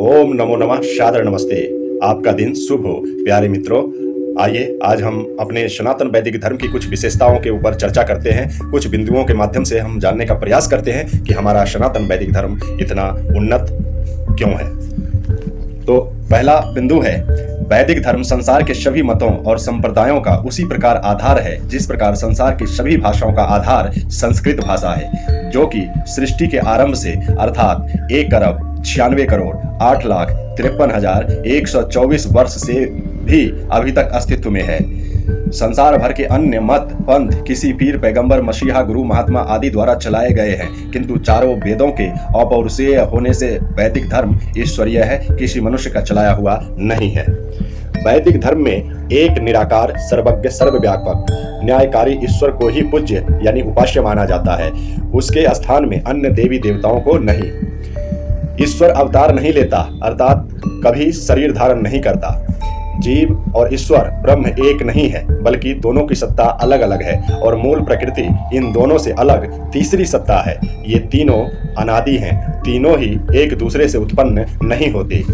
ओम नमो नमः सादर नमस्ते। आपका दिन शुभ हो प्यारे मित्रों। आइए आज हम अपने सनातन वैदिक धर्म की कुछ विशेषताओं के ऊपर चर्चा करते हैं। कुछ बिंदुओं के माध्यम से हम जानने का प्रयास करते हैं कि हमारा सनातन वैदिक धर्म इतना उन्नत क्यों है। तो पहला बिंदु है, वैदिक धर्म संसार के सभी मतों और संप्रदायों का उसी प्रकार आधार है जिस प्रकार संसार की सभी भाषाओं का आधार संस्कृत भाषा है, जो कि सृष्टि के आरंभ से अर्थात 1,96,08,53,124 वर्ष से भी अभी तक अस्तित्व में है। संसार भर के अन्य मत पंथ किसी पीर पैगंबर मसीहा गुरु महात्मा आदि द्वारा चलाए गए हैं, किंतु चारों वेदों के अपौरुषेय होने से वैदिक धर्म ईश्वरीय है, किसी मनुष्य का चलाया हुआ नहीं है। वैदिक धर्म में एक निराकार सर्वज्ञ सर्वव्यापक न्यायकारी ईश्वर को ही पूज्य यानी उपास्य माना जाता है। उसके स्थान में अन्य देवी देवताओं को नहीं। ईश्वर अवतार नहीं लेता अर्थात कभी शरीर धारण नहीं करता। जीव और ईश्वर ब्रह्म एक नहीं है, बल्कि दोनों की सत्ता अलग अलग है और मूल प्रकृति इन दोनों से अलग तीसरी सत्ता है। ये तीनों अनादि हैं, तीनों ही एक दूसरे से उत्पन्न नहीं होते।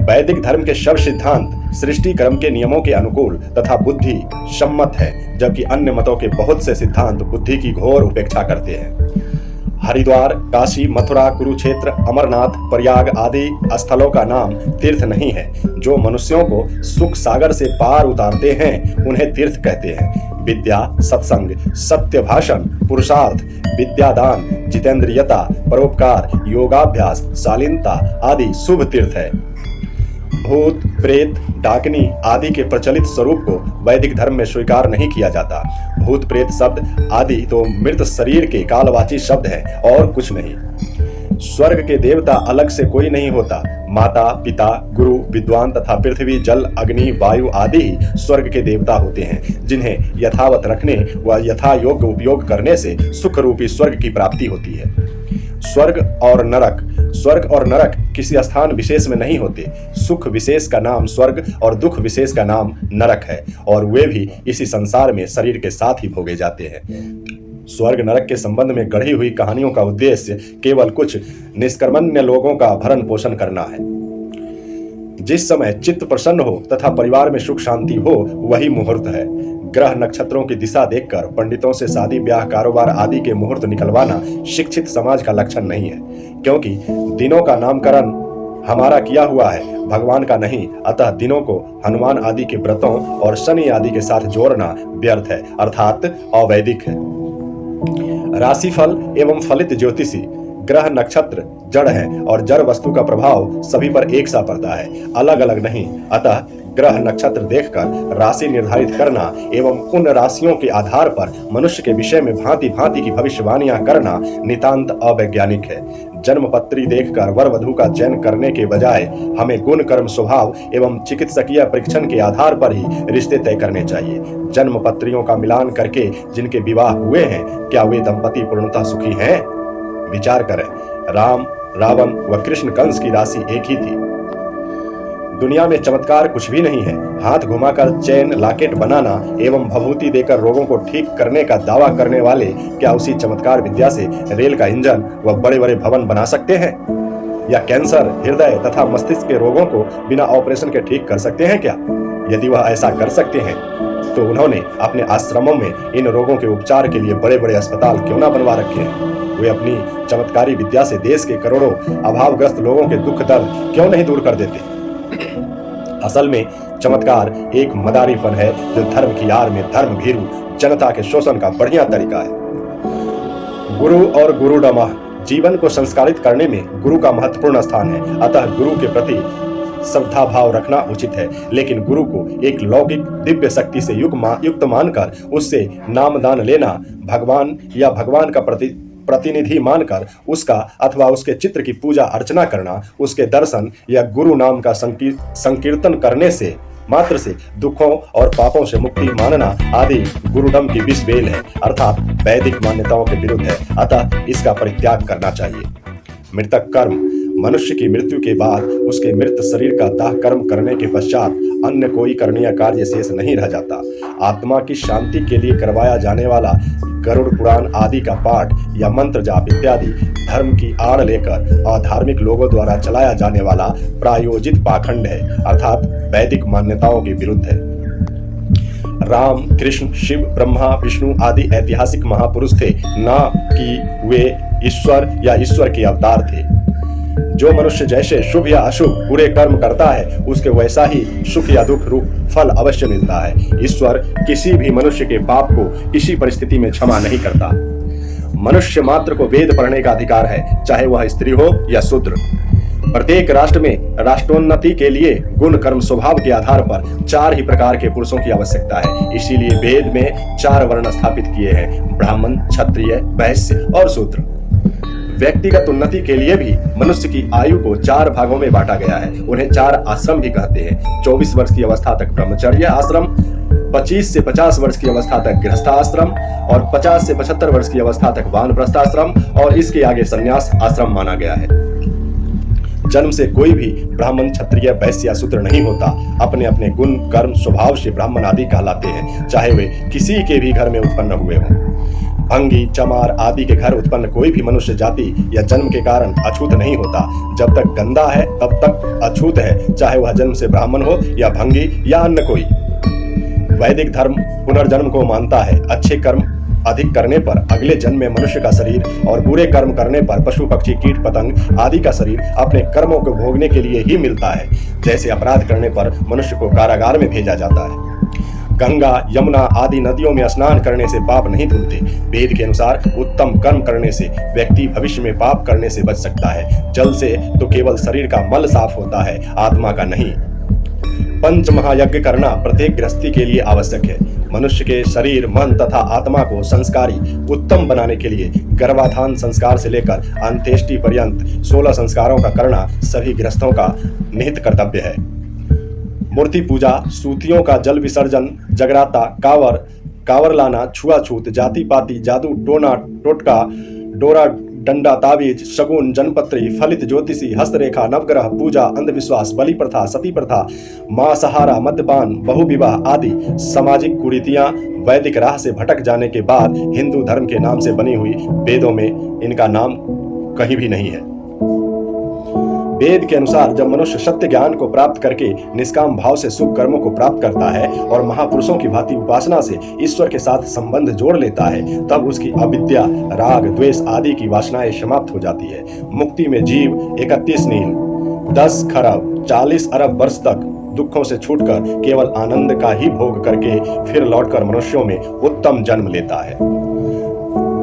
वैदिक धर्म के सब सिद्धांत सृष्टि क्रम के नियमों के अनुकूल तथा बुद्धि सम्मत है, जबकि अन्य मतों के बहुत से सिद्धांत बुद्धि की घोर उपेक्षा करते हैं। हरिद्वार, काशी, मथुरा, कुरुक्षेत्र, अमरनाथ, प्रयाग आदि स्थलों का नाम तीर्थ नहीं है। जो मनुष्यों को सुख सागर से पार उतारते हैं उन्हें तीर्थ कहते हैं। विद्या, सत्संग, सत्य भाषण, पुरुषार्थ, विद्यादान, जितेंद्रियता, परोपकार, योगाभ्यास, शालीनता आदि शुभ तीर्थ है। भूत, प्रेत, डाकिनी आदि के प्रचलित स्वरूप को वैदिक धर्म में स्वीकार नहीं किया जाता। भूत प्रेत शब्द आदि तो मृत शरीर के कालवाची शब्द है और कुछ नहीं। स्वर्ग के देवता अलग से कोई नहीं होता। माता, पिता, गुरु, विद्वान तथा पृथ्वी, जल, अग्नि, वायु आदि ही स्वर्ग के देवता होते हैं, जिन्हें यथावत रखने व यथा योग्य उपयोग करने से सुख रूपी स्वर्ग की प्राप्ति होती है। स्वर्ग और नरक किसी स्थान विशेष में नहीं होते। सुख विशेष का नाम स्वर्ग और दुख विशेष का नाम नरक है, और वे भी इसी संसार में शरीर के साथ ही भोगे जाते हैं। स्वर्ग नरक के संबंध में गढ़ी हुई कहानियों का उद्देश्य केवल कुछ निष्कर्मण्य लोगों का भरण पोषण करना है। जिस समय चित्त प्रसन्न हो तथा परिवार में सुख शांति हो वही मुहूर्त है। ग्रह नक्षत्रों की दिशा देखकर पंडितों से शादी ब्याह कारोबार आदि के मुहूर्त निकलवाना शिक्षित समाज का लक्षण नहीं है, क्योंकि दिनों का नामकरण हमारा किया हुआ है, भगवान का नहीं। अतः दिनों को हनुमान आदि के व्रतों और शनि आदि के साथ जोड़ना व्यर्थ है अर्थात अवैदिक है। राशिफल एवं फलित ज्योतिषी ग्रह नक्षत्र जड़ है और जड़ वस्तु का प्रभाव सभी पर एक सा पड़ता है, अलग अलग नहीं। अतः ग्रह नक्षत्र देखकर राशि निर्धारित करना एवं उन राशियों के आधार पर मनुष्य के विषय में भांति भांति की भविष्यवाणियां करना नितांत अवैज्ञानिक है। जन्मपत्री देखकर वर वधू का चयन करने के बजाय हमें गुण कर्म स्वभाव एवं चिकित्सकीय परीक्षण के आधार पर ही रिश्ते तय करने चाहिए। जन्मपत्रियों का मिलान करके जिनके विवाह हुए हैं, क्या वे दंपति पूर्णतः सुखी हैं? विचार करें। राम, रावण व कृष्ण कंस की राशि एक ही थी। दुनिया में चमत्कार कुछ भी नहीं है। हाथ घुमाकर चैन लॉकेट बनाना एवं भभूति देकर रोगों को ठीक करने का दावा करने वाले क्या उसी चमत्कार विद्या से रेल का इंजन व बड़े बड़े भवन बना सकते हैं? या कैंसर, हृदय तथा मस्तिष्क के रोगों को बिना ऑपरेशन के ठीक कर सकते हैं क्या? यदि वह ऐसा कर सकते हैं तो उन्होंने अपने आश्रमों में इन रोगों के उपचार के लिए बड़े बड़े अस्पताल क्यों ना बनवा रखे हैं? वे अपनी चमत्कारी विद्या से देश के करोड़ों अभावग्रस्त लोगों के दुख दर्द क्यों नहीं दूर कर देते? असल में चमत्कार एक मदारीपन है जो धर्म की आड़ में धर्म भीरू जनता के शोषण का बढ़िया तरीका है। गुरु और गुरुडमः जीवन को संस्कारित करने में गुरु का महत्वपूर्ण स्थान है। अतः गुरु के प्रति श्रद्धा भाव रखना उचित है, लेकिन गुरु को एक लौकिक दिव्य शक्ति से युक्त मानकर उससे नामदान लेना, भगवान या भगवान का प्रतिनिधि मानकर उसका अथवा उसके चित्र की पूजा अर्चना करना, उसके दर्शन या गुरु नाम का संकीर्तन करने से मात्र से दुखों और पापों से मुक्ति मानना आदि गुरुडम की विष बेल है अर्थात वैदिक मान्यताओं के विरुद्ध है। अतः इसका परित्याग करना चाहिए। मृतक कर्म मनुष्य की मृत्यु के बाद उसके मृत शरीर का दाह कर्म करने के पश्चात अन्य कोई करणीय कार्य शेष नहीं रह जाता। आत्मा की शांति के लिए करवाया जाने वाला गरुड़ पुराण आदि का पाठ या मंत्र जाप इत्यादि धर्म की आड़ लेकर अधार्मिक लोगों द्वारा चलाया जाने वाला प्रायोजित पाखंड है, अर्थात वैदिक मान्यताओं के विरुद्ध है। राम, कृष्ण, शिव, ब्रह्मा, विष्णु आदि ऐतिहासिक महापुरुष थे, ना कि वे ईश्वर या ईश्वर के अवतार थे। जो मनुष्य जैसे शुभ या अशुभ बुरे कर्म करता है, उसके वैसा ही सुख या दुख रूप फल अवश्य मिलता है। ईश्वर किसी भी मनुष्य के पाप को किसी परिस्थिति में क्षमा नहीं करता। मनुष्य मात्र को वेद पढ़ने का अधिकार है, चाहे वह स्त्री हो या शूद्र। प्रत्येक राष्ट्र में राष्ट्रोन्नति के लिए गुण कर्म स्वभाव के आधार पर 4 ही प्रकार के पुरुषों की आवश्यकता है। इसीलिए वेद में 4 वर्ण स्थापित किए हैं, ब्राह्मण, क्षत्रिय, वैश्य और शूद्र। व्यक्तिगत उन्नति के लिए भी मनुष्य की आयु को 4 भागों में बांटा गया है। उन्हें 4 आश्रम भी कहते हैं। 24 वर्ष की अवस्था तक ब्रह्मचर्य आश्रम, 25 से 50 वर्ष की अवस्था तक गृहस्थाश्रम और 50 से 75 वर्ष की अवस्था तक वानप्रस्थाश्रम और इसके आगे संन्यास आश्रम माना गया है। जन्म से कोई भी ब्राह्मण, क्षत्रिय, वैश्य या शूद्र नहीं होता। अपने अपने गुण कर्म स्वभाव से ब्राह्मण आदि कहलाते हैं, चाहे वे किसी के भी घर में उत्पन्न हुए हों। भंगी, चमार आदि के घर उत्पन्न कोई भी मनुष्य जाति या जन्म के कारण अछूत नहीं होता। जब तक गंदा है तब तक अछूत है, चाहे वह जन्म से ब्राह्मण हो या भंगी या अन्य कोई। वैदिक धर्म पुनर्जन्म को मानता है। अच्छे कर्म अधिक करने पर अगले जन्म में मनुष्य का शरीर और बुरे कर्म करने पर पशु, पक्षी, कीट, पतंग आदि का शरीर अपने कर्मों को भोगने के लिए ही मिलता है। जैसे अपराध करने पर मनुष्य को कारागार में भेजा जाता है। गंगा, यमुना आदि नदियों में स्नान करने से पाप नहीं धुलते। वेद के अनुसार उत्तम कर्म करने से व्यक्ति भविष्य में पाप करने से बच सकता है। जल से तो केवल शरीर का मल साफ होता है, आत्मा का नहीं। पंच महायज्ञ करना प्रत्येक गृहस्थी के लिए आवश्यक है। मनुष्य के शरीर, मन तथा आत्मा को संस्कारी उत्तम बनाने के लिए गर्भाधान संस्कार से लेकर अंत्येष्टि पर्यंत 16 संस्कारों का करना सभी गृहस्थों का निहित कर्तव्य है। मूर्ति पूजा, सूतियों का जल विसर्जन, जगराता, कावर लाना, छुआछूत, जाति पाति, जादू टोना टोटका, डोरा डंडा, ताबीज, शगुन, जनपत्री, फलित ज्योतिषी, हस्तरेखा, नवग्रह पूजा, अंधविश्वास, बलि प्रथा, सती प्रथा, मांसाहारा, मद्यपान, बहुविवाह आदि सामाजिक कुरीतियां वैदिक राह से भटक जाने के बाद हिंदू धर्म के नाम से बनी हुई वेदों में इनका नाम कहीं भी नहीं है। वेद के अनुसार जब मनुष्य सत्य ज्ञान को प्राप्त करके निष्काम भाव से शुभ कर्मों को प्राप्त करता है और महापुरुषों की भांति उपासना से ईश्वर के साथ संबंध जोड़ लेता है, तब उसकी अविद्या, राग, द्वेष आदि की वासनाएं समाप्त हो जाती है। मुक्ति में जीव 31 नील, 10 खरब, 40 अरब वर्ष तक दुखों से छूटकर केवल आनंद का ही भोग करके फिर लौटकर मनुष्यों में उत्तम जन्म लेता है।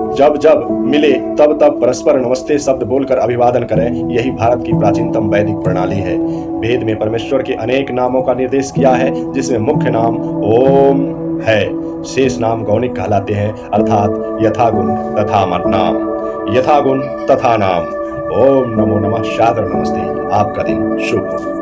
जब जब मिले तब तब परस्पर नमस्ते शब्द बोलकर अभिवादन करें, यही भारत की प्राचीनतम वैदिक प्रणाली है। वेद में परमेश्वर के अनेक नामों का निर्देश किया है, जिसमें मुख्य नाम ओम है। शेष नाम गौणिक कहलाते हैं, अर्थात यथागुण तथा नाम, यथागुण तथा नाम। ओम नमो नमः, सादर नमस्ते। आपका दिन शुभ हो।